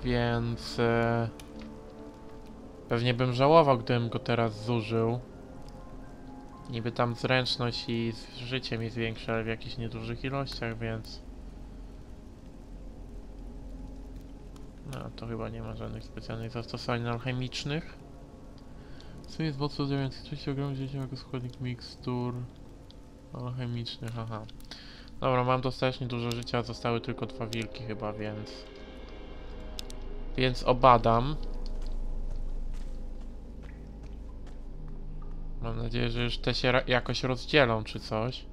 Więc... pewnie bym żałował, gdybym go teraz zużył. Niby tam zręczność i życie mi zwiększa, ale w jakichś niedużych ilościach, więc... No, to chyba nie ma żadnych specjalnych zastosowań alchemicznych. Co jest mocno zjawiający 30 gram dzieci jako składnik mikstur alchemicznych, aha. Dobra, mam dostatecznie dużo życia, zostały tylko 2 wilki chyba, więc... Więc obadam. Mam nadzieję, że już te się jakoś rozdzielą czy coś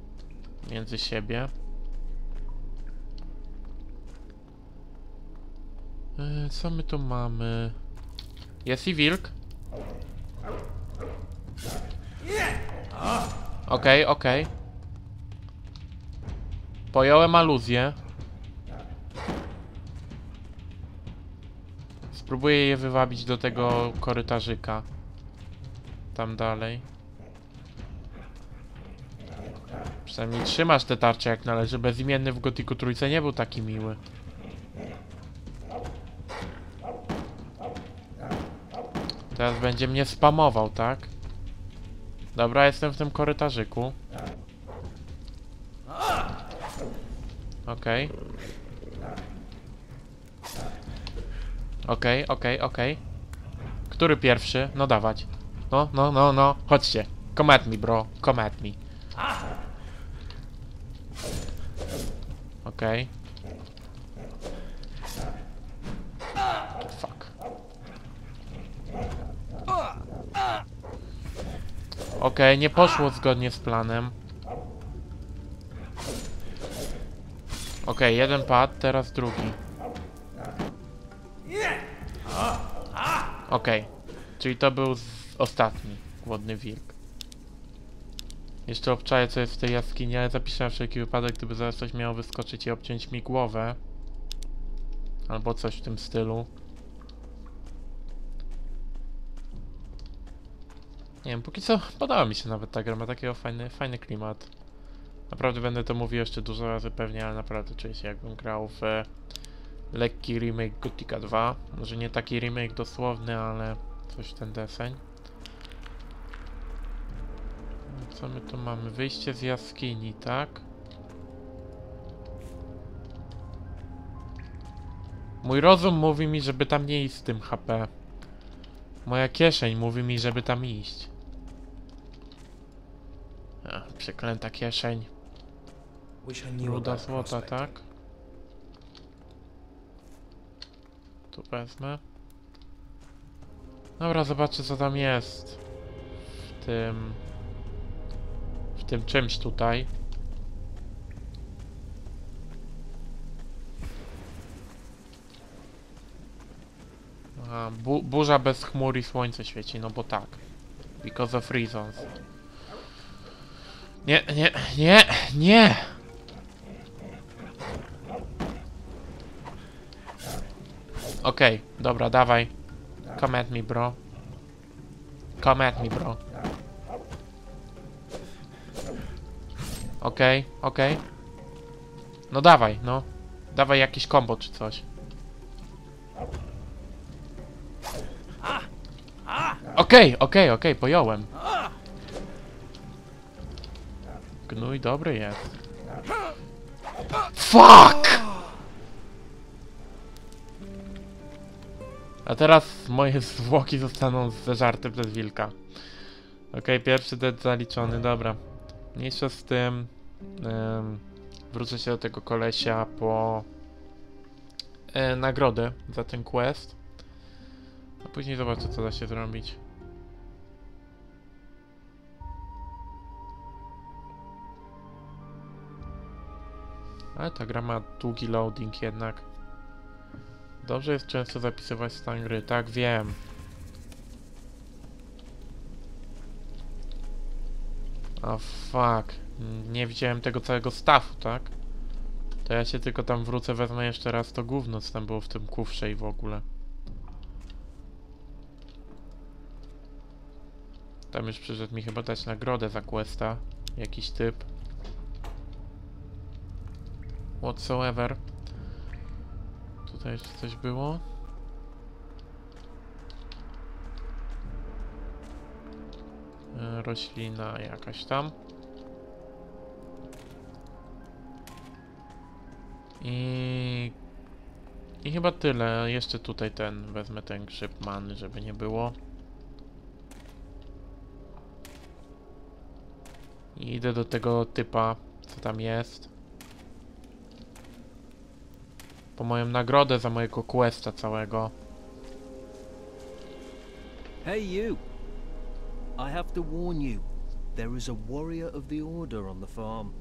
między siebie. Co my tu mamy? Jest i wilk. Okej, okej. Pojąłem aluzję. Spróbuję je wywabić do tego korytarzyka. Tam dalej. Przynajmniej trzymasz te tarcze jak należy. Bezimienny w Gotiku trójce nie był taki miły. Teraz będzie mnie spamował, tak? Dobra, jestem w tym korytarzyku. Okej. Okej. Który pierwszy? No dawać. No. Chodźcie. Come at me, bro. Come at me. Okej. Fuck. Okej, nie poszło zgodnie z planem. Okej, jeden padł, teraz drugi. Okej, czyli to był ostatni głodny wilk. Jeszcze obczaję, co jest w tej jaskini, ale zapiszę na wszelki wypadek, gdyby zaraz coś miało wyskoczyć i obciąć mi głowę. Albo coś w tym stylu. Nie wiem, póki co podoba mi się nawet ta gra, ma takiego fajny klimat. Naprawdę będę to mówił jeszcze dużo razy pewnie, ale naprawdę czuję się jakbym grał w lekki remake Gotika 2. Może nie taki remake dosłowny, ale coś w ten deseń. Co my tu mamy? Wyjście z jaskini, tak? Mój rozum mówi mi, żeby tam nie iść z tym HP. Moja kieszeń mówi mi, żeby tam iść. Przeklęta kieszeń. Ruda złota, tak? Tu wezmę. Dobra, zobaczę co tam jest. W tym czymś tutaj. Aha, burza bez chmur i słońce świeci, no bo tak. Because of reasons. Nie! Okej, dobra, dawaj. Come at me, bro. Okej. No dawaj, no. Dawaj jakiś combo czy coś. Okej, pojąłem. Gnój dobry jest. Fuck! A teraz moje zwłoki zostaną zeżarte przez wilka. Okej, pierwszy dead zaliczony, dobra. Mniejsza z tym. Wrócę się do tego kolesia po nagrodę za ten quest. A później zobaczę co da się zrobić. Ale ta gra ma długi loading jednak. Dobrze jest często zapisywać stan gry, tak wiem. O fuck. Nie widziałem tego całego staffu, tak? To ja się tylko tam wrócę, wezmę jeszcze raz to gówno, co tam było w tym kufrze i w ogóle. Tam już przyszedł mi chyba dać nagrodę za questa. Jakiś typ. Whatsoever. Tutaj jeszcze coś było? roślina jakaś tam. I chyba tyle. Jeszcze tutaj wezmę ten grzyb many, żeby nie było. I idę do tego typa, co tam jest. Po moją nagrodę za mojego questa całego. Hey you! I have to warn you. There is a warrior of the Order on the farm.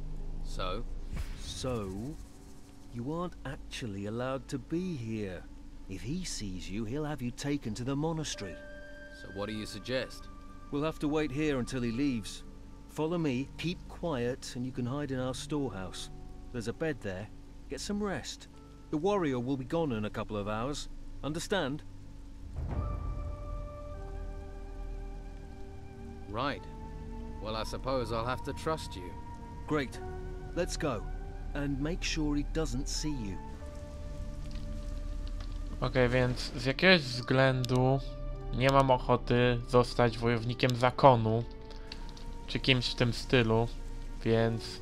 So, you aren't actually allowed to be here. If he sees you, he'll have you taken to the monastery. So what do you suggest? We'll have to wait here until he leaves. Follow me, keep quiet, and you can hide in our storehouse. There's a bed there. Get some rest. The warrior will be gone in a couple of hours. Understand? Right. Well, I suppose I'll have to trust you. Great. Let's go. And make sure he doesn't see you. Okej, więc z jakiegoś względu nie mam ochoty zostać wojownikiem zakonu, czy kimś w tym stylu, więc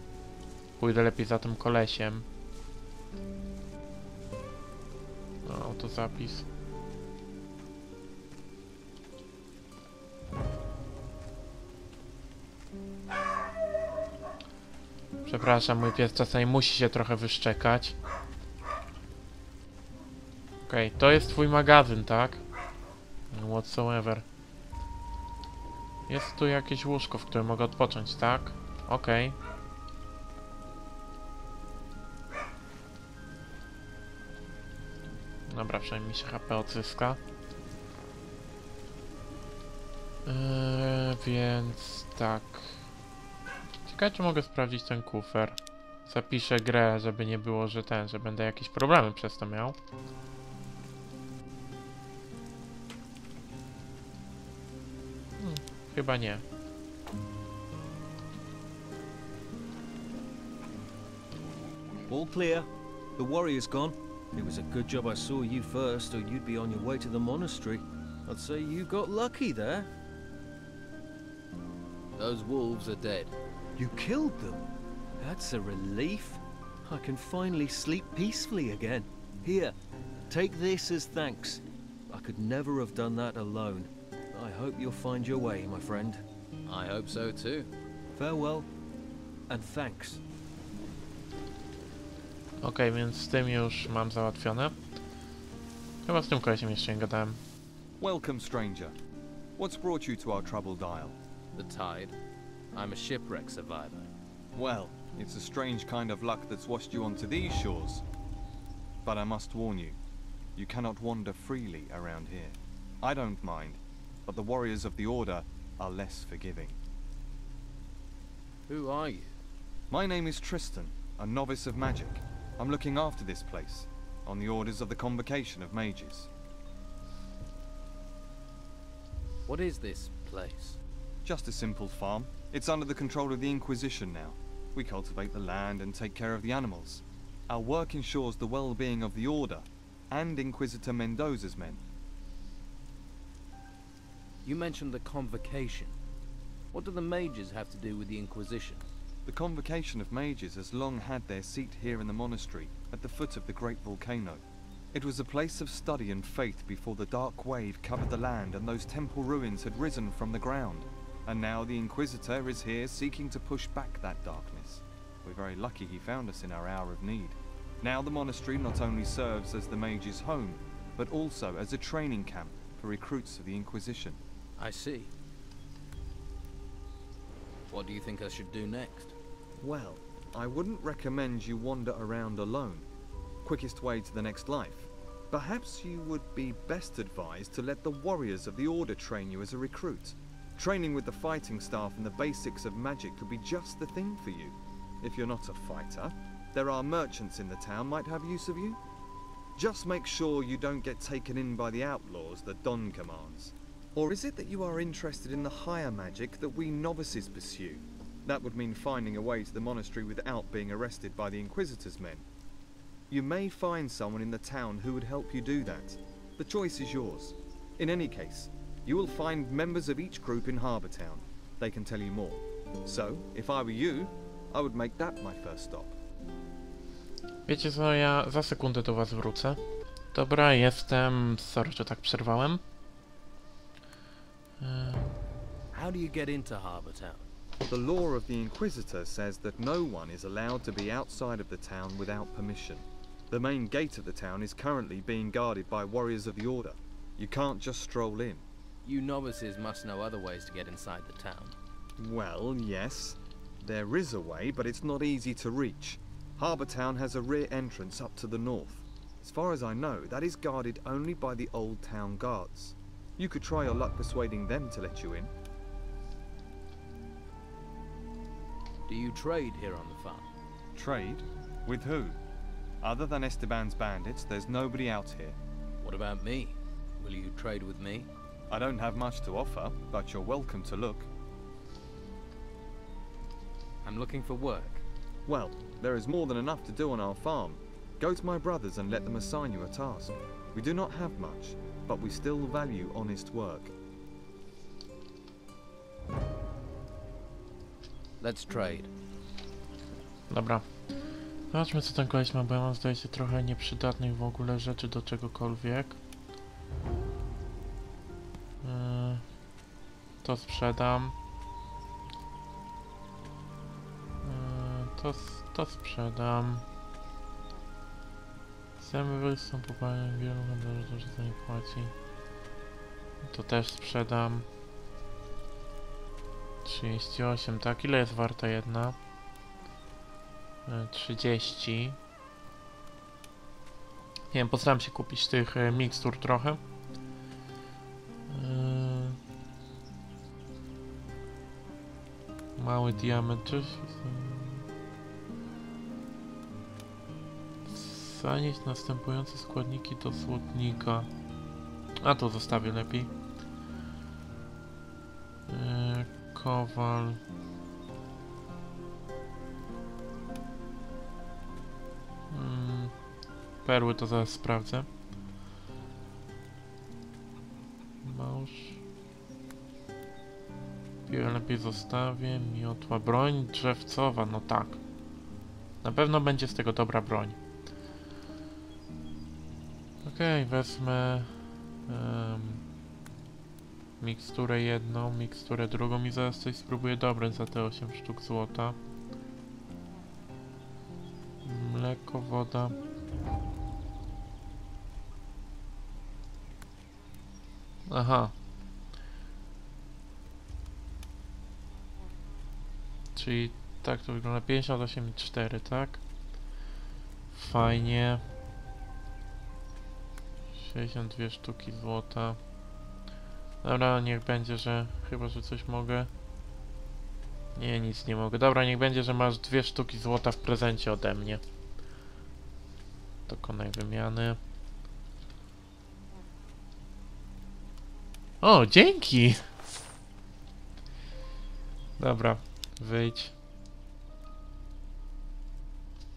pójdę lepiej za tym kolesiem. No, autozapis. Przepraszam, mój pies czasami musi się trochę wyszczekać. Okej, to jest twój magazyn, tak? Whatsoever. Jest tu jakieś łóżko, w którym mogę odpocząć, tak? Okej. Dobra, przynajmniej mi się HP odzyska. Więc tak. Ciekawe, czy mogę sprawdzić ten kufer. Zapiszę grę, żeby nie było, że będę jakieś problemy przez to miał. Chyba nie. All clear. The warrior's gone. It was a good job I saw you first, or you'd be on your way to the monastery. I'd say you got lucky there. Those wolves are dead. You killed them? That's a relief. I can finally sleep peacefully again. Here, take this as thanks. I could never have done that alone. I hope you'll find your way, my friend. I hope so too. Farewell, and thanks. Okej, więc z tym już mam załatwione. Chyba z tym kolesiem jeszcze nie gadałem. Welcome, stranger. What's brought you to our troubled isle? The tide. I'm a shipwreck survivor. Well, it's a strange kind of luck that's washed you onto these shores. But I must warn you, you cannot wander freely around here. I don't mind, but the warriors of the Order are less forgiving. Who are you? My name is Tristan, a novice of magic. I'm looking after this place, on the orders of the Convocation of Mages. What is this place? Just a simple farm. It's under the control of the Inquisition now. We cultivate the land and take care of the animals. Our work ensures the well-being of the Order and Inquisitor Mendoza's men. You mentioned the Convocation. What do the mages have to do with the Inquisition? The Convocation of Mages has long had their seat here in the monastery, at the foot of the great volcano. It was a place of study and faith before the dark wave covered the land and those temple ruins had risen from the ground. And now the Inquisitor is here seeking to push back that darkness. We're very lucky he found us in our hour of need. Now the monastery not only serves as the mage's home, but also as a training camp for recruits of the Inquisition. I see. What do you think I should do next? Well, I wouldn't recommend you wander around alone. Quickest way to the next life. Perhaps you would be best advised to let the warriors of the Order train you as a recruit. Training with the fighting staff and the basics of magic could be just the thing for you. If you're not a fighter, there are merchants in the town might have use of you. Just make sure you don't get taken in by the outlaws that Don commands. Or is it that you are interested in the higher magic that we novices pursue? That would mean finding a way to the monastery without being arrested by the Inquisitor's men. You may find someone in the town who would help you do that. The choice is yours. In any case, you will find members of each group in Harbour Town. They can tell you more. So, if I were you, I would make that my first stop. Wiecie co, ja za sekundę do was wrócę. Dobra, jestem... Sorry, że tak przerwałem. How do you get into Harbour Town? The law of the Inquisitor says that no one is allowed to be outside of the town without permission. The main gate of the town is currently being guarded by warriors of the Order. You can't just stroll in. You novices must know other ways to get inside the town. Well, yes. There is a way, but it's not easy to reach. Harbour Town has a rear entrance up to the north. As far as I know, that is guarded only by the old town guards. You could try your luck persuading them to let you in. Do you trade here on the farm? Trade? With who? Other than Esteban's bandits, there's nobody out here. What about me? Will you trade with me? I don't have much to offer, but you're welcome to look. I'm looking for work. Well, there is more than enough to do on our farm. Go to my brothers and let them assign you a task. We do not have much, but we still value honest work. Let's trade. Dobra. Zobaczmy co ten koleś ma, bo ja mam zdaje się trochę nieprzydatnych w ogóle rzeczy do czegokolwiek. To sprzedam. To sprzedam. Zęby są popalane, wielu handlarzy, że za nie płaci. To też sprzedam. 38, tak? Ile jest warta jedna? 30. Nie wiem, postaram się kupić tych mikstur trochę. Mały diament. Zanieść następujące składniki do słodnika. A to zostawię lepiej. Kowal. Perły to zaraz sprawdzę. Małż. Piłę lepiej zostawię. Miotła. Broń drzewcowa. No tak. Na pewno będzie z tego dobra broń. Okej, wezmę miksturę jedną, miksturę drugą i zaraz coś spróbuję dobrać za te 8 sztuk złota. Mleko, woda. Aha. Czyli tak to wygląda. 58,4, tak? Fajnie. 62 sztuki złota. Dobra, niech będzie, że... Chyba, że coś mogę. Nie, nic nie mogę. Dobra, niech będzie, że masz 2 sztuki złota w prezencie ode mnie. Dokonaj wymiany. O, dzięki! Dobra, wyjdź.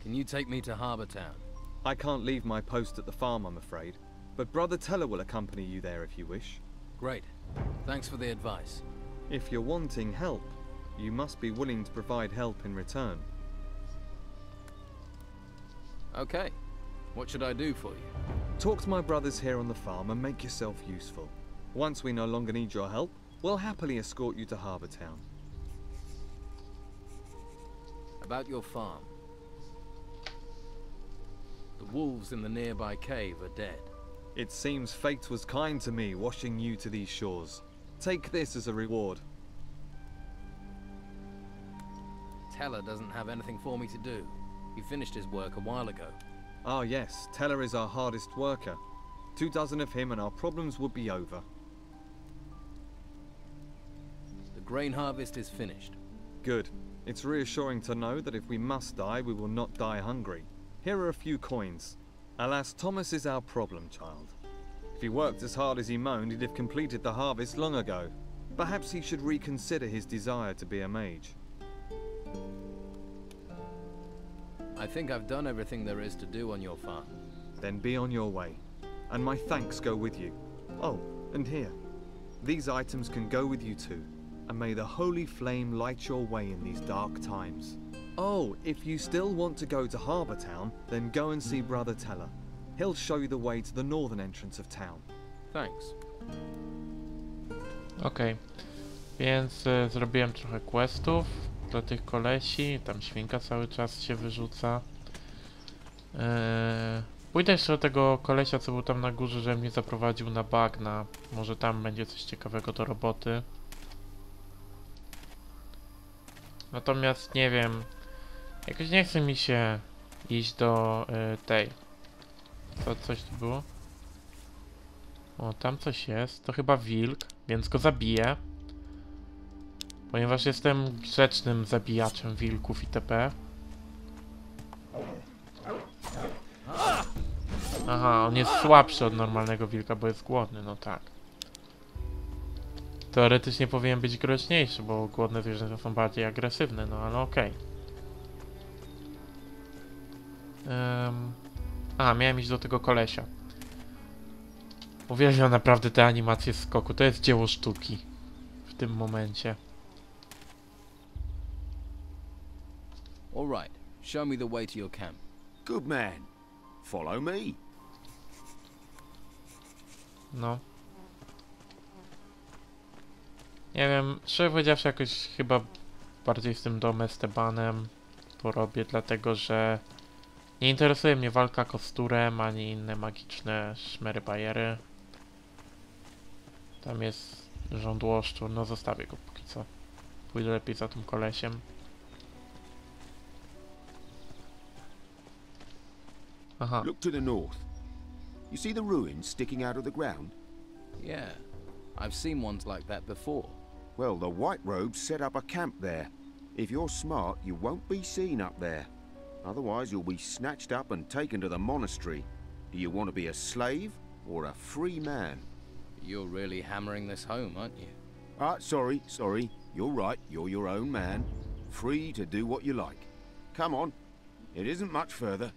Can you take me to Harbour Town? I can't leave my post at the farm, I'm afraid. But Brother Teller will accompany you there if you wish. Great. Thanks for the advice. If you're wanting help, you must be willing to provide help in return. Okay. What should I do for you? Talk to my brothers here on the farm and make yourself useful. Once we no longer need your help, we'll happily escort you to Harbour Town. About your farm. The wolves in the nearby cave are dead. It seems fate was kind to me, washing you to these shores. Take this as a reward. Teller doesn't have anything for me to do. He finished his work a while ago. Ah yes, Teller is our hardest worker. 2 dozen of him and our problems would be over. The grain harvest is finished. Good. It's reassuring to know that if we must die, we will not die hungry. Here are a few coins. Alas, Thomas is our problem child. If he worked as hard as he moaned, he'd have completed the harvest long ago. Perhaps he should reconsider his desire to be a mage. I think I've done everything there is to do on your farm. Then be on your way. And my thanks go with you. Oh, and here. These items can go with you too. and may the holy flame light your way in these dark times. Oh, if you still want to go to Harbour Town, then go and see Brother Teller. He'll show you the way to the northern entrance of town. Thanks. Okej. Więc zrobiłem trochę questów dla tych kolesi. Tam świnka cały czas się wyrzuca. Pójdę jeszcze do tego kolesia, co był tam na górze, że mnie zaprowadził na bagna. Może tam będzie coś ciekawego do roboty. Natomiast nie wiem. Jakoś nie chce mi się iść do tej. Coś tu było? O, tam coś jest. To chyba wilk, więc go zabiję. Ponieważ jestem grzecznym zabijaczem wilków itp. Aha, on jest słabszy od normalnego wilka, bo jest głodny, no tak. Teoretycznie powinien być groźniejszy, bo głodne zwierzęta są bardziej agresywne, no ale okej. A, miałem iść do tego kolesia. Uwielbiam naprawdę te animacje skoku, to jest dzieło sztuki. W tym momencie. All right. Show me the way to your camp. Good man. Follow me. No. Nie wiem, szczerze powiedziawszy jakoś chyba bardziej z tym domem Estebanem porobię, dlatego że nie interesuje mnie walka kosturem, ani inne magiczne szmery bajery. Tam jest żądłoszczur, no zostawię go póki co. Pójdę lepiej za tym kolesiem. Aha. Look to the north. You see the ruins sticking out of the ground? Yeah. I've seen ones like that before. Well, the White Robes set up a camp there. If you're smart, you won't be seen up there. Otherwise, you'll be snatched up and taken to the monastery. Do you want to be a slave or a free man? You're really hammering this home, aren't you? Sorry. You're right, you're your own man. Free to do what you like. Come on. It isn't much further.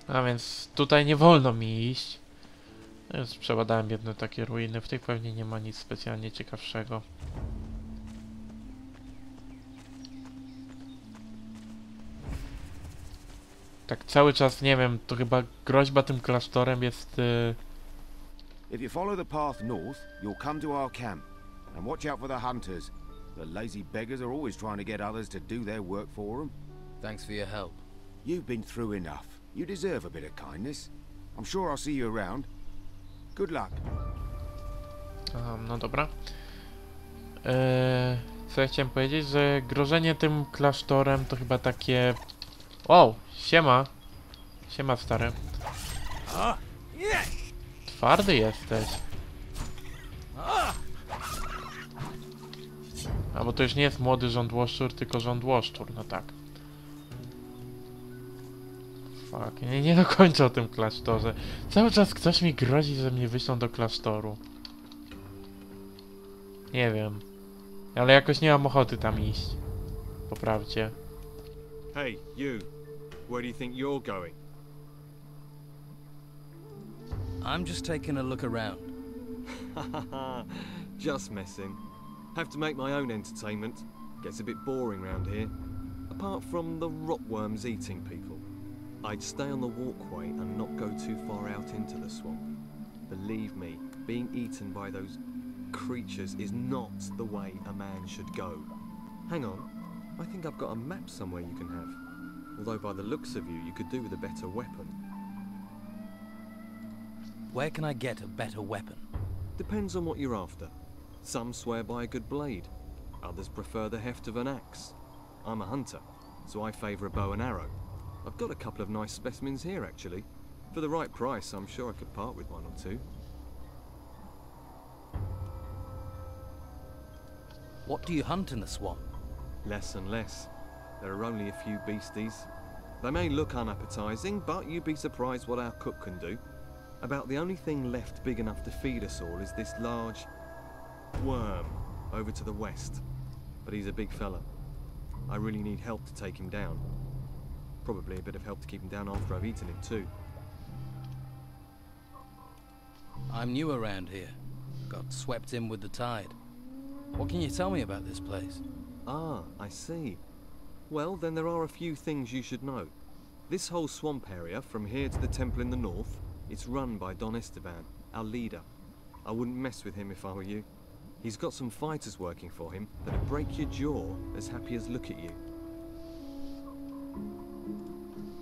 A więc tutaj nie wolno mi iść. Już przebadałem jedne takie ruiny, w tych pewnie nie ma nic specjalnie ciekawszego. Tak cały czas, nie wiem, to chyba groźba tym klasztorem jest... If you follow the path north, you'll come to our camp. And watch out for the hunters. The lazy beggars are always trying to get others to do their work for them. Thanks for your help. You've been through enough. You deserve a bit of kindness. I'm sure I'll see you around. Good luck. No dobra. Co ja chciałem powiedzieć, że grożenie tym klasztorem to chyba takie... O, siema. Siema, stary. Twardy jesteś. A bo to już nie jest młody żądłoszczur, tylko żądłoszczur, no tak. Fuck, nie dokończę o tym klasztorze. Cały czas ktoś mi grozi, że mnie wyślą do klasztoru. Nie wiem. Ale jakoś nie mam ochoty tam iść. Poprawcie. Hey, you. Where do you think you're going? I'm just taking a look around. Just messing. Have to make my own entertainment. Gets a bit boring round here. Apart from the rotworms eating people. I'd stay on the walkway and not go too far out into the swamp. Believe me, being eaten by those creatures is not the way a man should go. Hang on, I think I've got a map somewhere you can have. Although by the looks of you, you could do with a better weapon. Where can I get a better weapon? Depends on what you're after. Some swear by a good blade. Others prefer the heft of an axe. I'm a hunter, so I favour a bow and arrow. I've got a couple of nice specimens here, actually. For the right price, I'm sure I could part with one or two. What do you hunt in the swamp? Less and less. There are only a few beasties. They may look unappetizing, but you'd be surprised what our cook can do. About the only thing left big enough to feed us all is this large worm over to the west. But he's a big fella. I really need help to take him down. Probably a bit of help to keep him down after I've eaten him too. I'm new around here. Got swept in with the tide. What can you tell me about this place? Ah, I see. Well, then there are a few things you should know. This whole swamp area, from here to the temple in the north, it's run by Don Esteban, our leader. I wouldn't mess with him if I were you. He's got some fighters working for him that'd break your jaw as happy as look at you.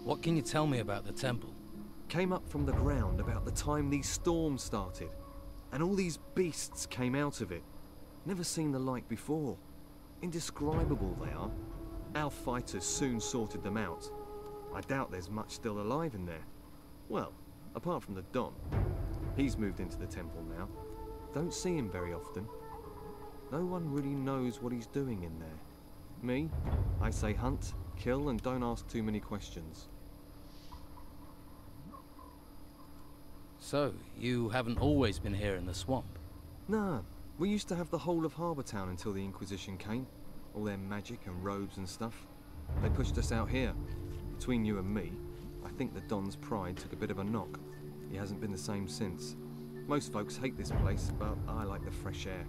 What can you tell me about the temple? Came up from the ground about the time these storms started, and all these beasts came out of it. Never seen the like before. Indescribable they are. Our fighters soon sorted them out. I doubt there's much still alive in there. Well, apart from the Don. He's moved into the temple now. Don't see him very often. No one really knows what he's doing in there. Me, I say hunt, kill, and don't ask too many questions. So, you haven't always been here in the swamp? Nah, we used to have the whole of Harbour Town until the Inquisition came. All their magic and robes and stuff. They pushed us out here. Between you and me, I think the Don's pride took a bit of a knock. He hasn't been the same since. Most folks hate this place, but I like the fresh air.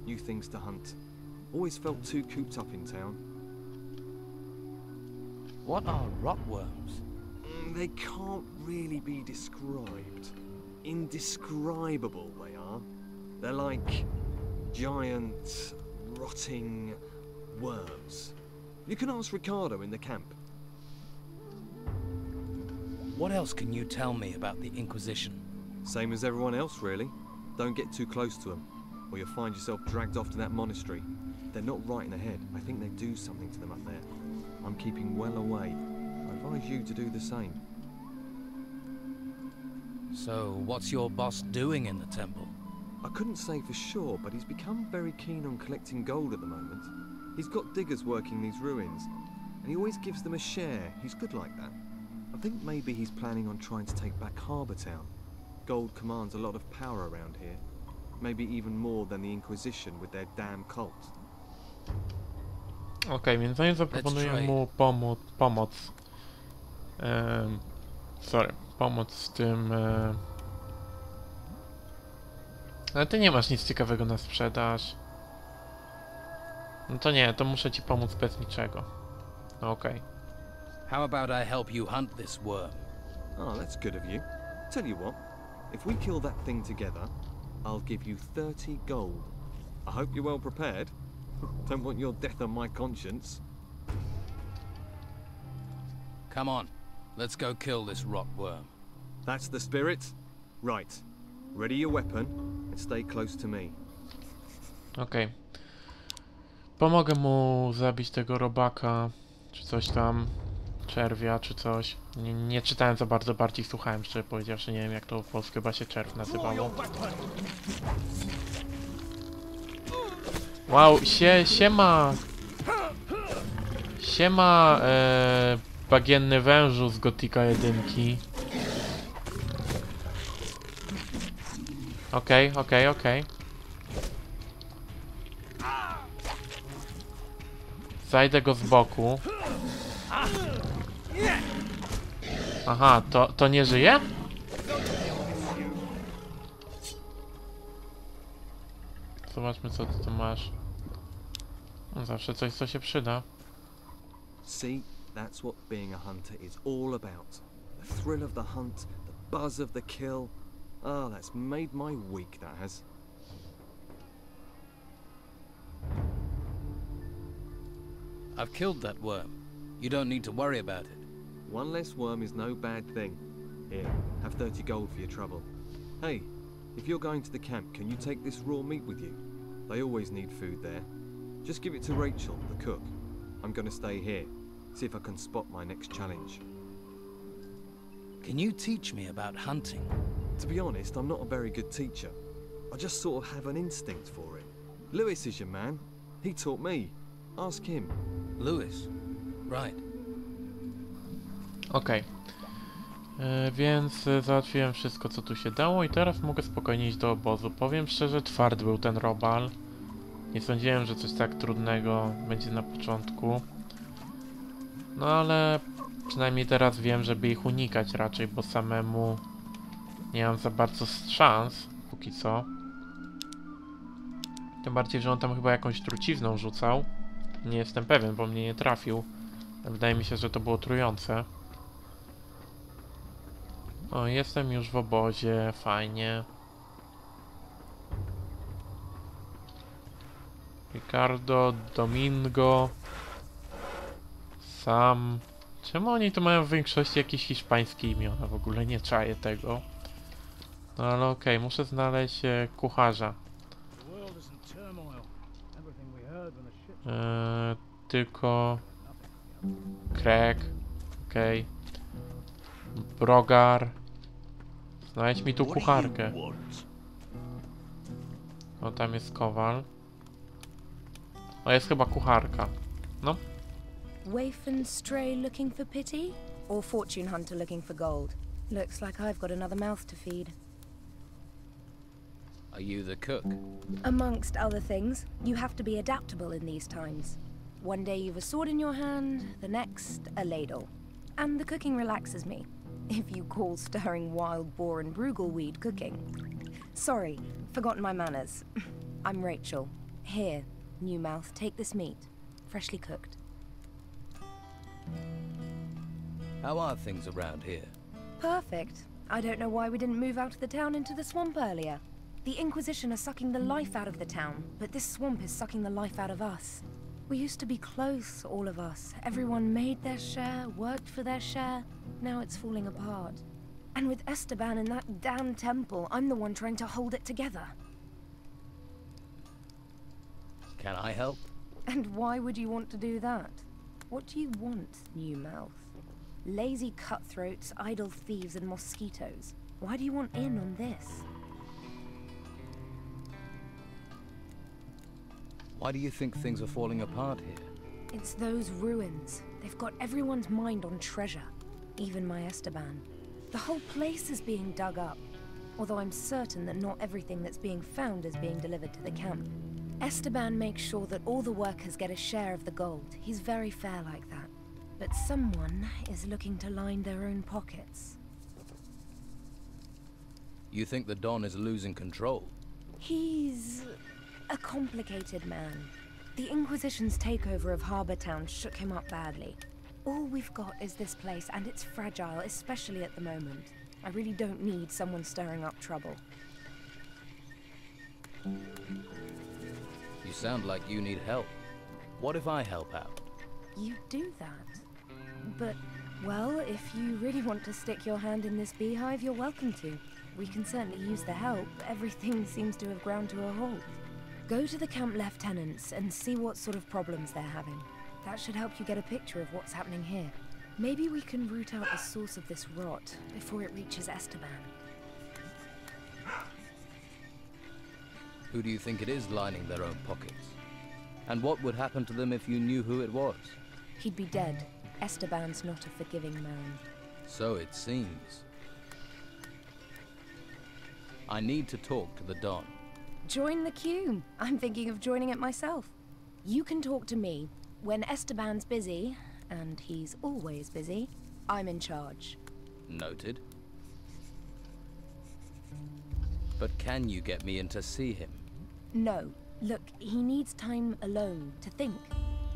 New things to hunt. Always felt too cooped up in town. What are rotworms? They can't really be described. Indescribable they are. They're like giant, rotting worms. You can ask Ricardo in the camp. What else can you tell me about the Inquisition? Same as everyone else, really. Don't get too close to them, or you'll find yourself dragged off to that monastery. They're not right in the head. I think they do something to them up there. I'm keeping well away. I advise you to do the same. So, what's your boss doing in the temple? I couldn't say for sure, but he's become very keen on collecting gold at the moment. He's got diggers working these ruins, and he always gives them a share. He's good like that. I think maybe he's planning on trying to take back Harbour Town. Gold commands a lot of power around here. Maybe even more than the Inquisition with their damn cult. Okej, więc zanim zaproponuję mu pomoc. Pomoc z tym... Ale ty nie masz nic ciekawego na sprzedaż. No to nie, to muszę ci pomóc bez niczego. Okej. How about I help you hunt this worm? Oh, that's good of you. Tell you what, if we kill that thing together, I'll give you 30 gold. I hope you're well prepared. Don't want your death on my conscience. Come on, let's go kill this rotworm. That's the spirit? Right. Ready your weapon and stay close to me. Okej. Pomogę mu zabić tego robaka, czy coś tam, czerwia, czy coś. Nie czytałem za bardzo, bardziej słuchałem, szczerze powiedziawszy, nie wiem jak to w polsku chyba się czerw nazywało. Wow, siema! Siema, bagienny wężu z Gotika 1. Okej. Zajdę go z boku. Aha, to nie żyje? Zobaczmy co ty tu masz. No, zawsze coś co się przyda. See, that's what being a hunter is all about. The thrill of the hunt, the buzz of the kill. Oh, that's made my week, that has. I've killed that worm. You don't need to worry about it. One less worm is no bad thing. Here, have 30 gold for your trouble. Hey, if you're going to the camp, can you take this raw meat with you? They always need food there. Just give it to Rachel, the cook. I'm gonna stay here, see if I can spot my next challenge. Can you teach me about hunting? To be honest, I'm not a very good teacher. I just sort of have an instinct for it. Lewis is your man. He taught me. Ask him. Lewis. Right. Okej. Więc załatwiłem wszystko co tu się dało i teraz mogę spokojnie iść do obozu. Powiem szczerze, twardy był ten robal. Nie sądziłem, że coś tak trudnego będzie na początku. No ale przynajmniej teraz wiem, żeby ich unikać raczej, bo samemu nie mam za bardzo szans, póki co. Tym bardziej, że on tam chyba jakąś trucizną rzucał. Nie jestem pewien, bo mnie nie trafił. Wydaje mi się, że to było trujące. O, jestem już w obozie, fajnie. Ricardo, Domingo, Sam. Czemu oni tu mają w większości jakieś hiszpańskie imiona? W ogóle nie czaję tego. No ale okej, muszę znaleźć kucharza. Tylko... Craig. Okej. Brogar. Znajdź mi tu kucharkę. O, tam jest kowal. O, jest chyba kucharka. No. Waif and stray looking for pity? Or fortune hunter looking for gold? Looks like I've got another mouth to feed. Are you the cook? Amongst other things, you have to be adaptable in these times. One day you've a sword in your hand, the next a ladle. And the cooking relaxes me, if you call stirring wild boar and brugelweed cooking. Sorry, forgotten my manners. I'm Rachel. Here, new mouth, take this meat, freshly cooked. How are things around here? Perfect. I don't know why we didn't move out of the town into the swamp earlier. The Inquisition are sucking the life out of the town, but this swamp is sucking the life out of us. We used to be close, all of us. Everyone made their share, worked for their share. Now it's falling apart. And with Esteban in that damn temple, I'm the one trying to hold it together. Can I help? And why would you want to do that? What do you want, new mouth? Lazy cutthroats, idle thieves, and mosquitoes. Why do you want in on this? Why do you think things are falling apart here? It's those ruins. They've got everyone's mind on treasure. Even my Esteban. The whole place is being dug up. Although I'm certain that not everything that's being found is being delivered to the camp. Esteban makes sure that all the workers get a share of the gold. He's very fair like that. But someone is looking to line their own pockets. You think the Don is losing control? He's a complicated man. The Inquisition's takeover of Harbour Town shook him up badly. All we've got is this place, and it's fragile, especially at the moment. I really don't need someone stirring up trouble. You sound like you need help. What if I help out? You do that. But, well, if you really want to stick your hand in this beehive, you're welcome to. We can certainly use the help. Everything seems to have ground to a halt. Go to the camp lieutenants and see what sort of problems they're having. That should help you get a picture of what's happening here. Maybe we can root out the source of this rot before it reaches Esteban. Who do you think it is lining their own pockets? And what would happen to them if you knew who it was? He'd be dead. Esteban's not a forgiving man. So it seems. I need to talk to the Don. Join the queue. I'm thinking of joining it myself. You can talk to me. When Esteban's busy, and he's always busy, I'm in charge. Noted. But can you get me in to see him? No. Look, he needs time alone to think.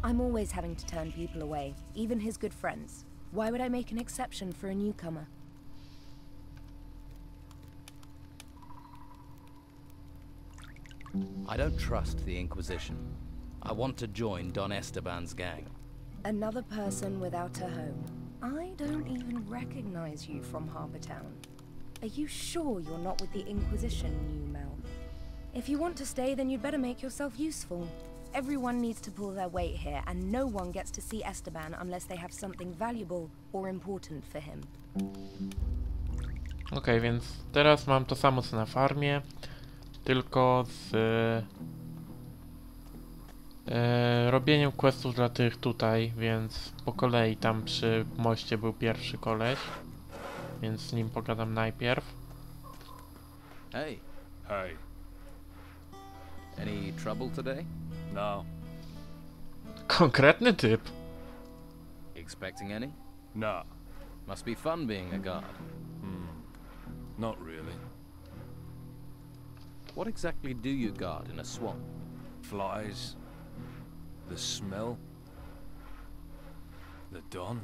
I'm always having to turn people away, even his good friends. Why would I make an exception for a newcomer? I don't trust the Inquisition. I want to join Don Esteban's gang. Another person without a home. I don't even recognize you from Harbour Town. Are you sure you're not with the Inquisition, new Mel? If you want to stay, then you'd better make yourself useful. Everyone needs to pull their weight here, and no one gets to see Esteban unless they have something valuable or important for him. Okej, więc teraz mam to samo co na farmie, tylko z robieniem questów dla tych tutaj, więc po kolei tam przy moście był pierwszy koleś, więc z nim pogadam najpierw. Hey, Hey, any trouble today? no, Konkretny typ. Expecting any? nah, Must be fun being a guard. not really. What exactly do you guard in a swamp? flies, the smell, the dawn.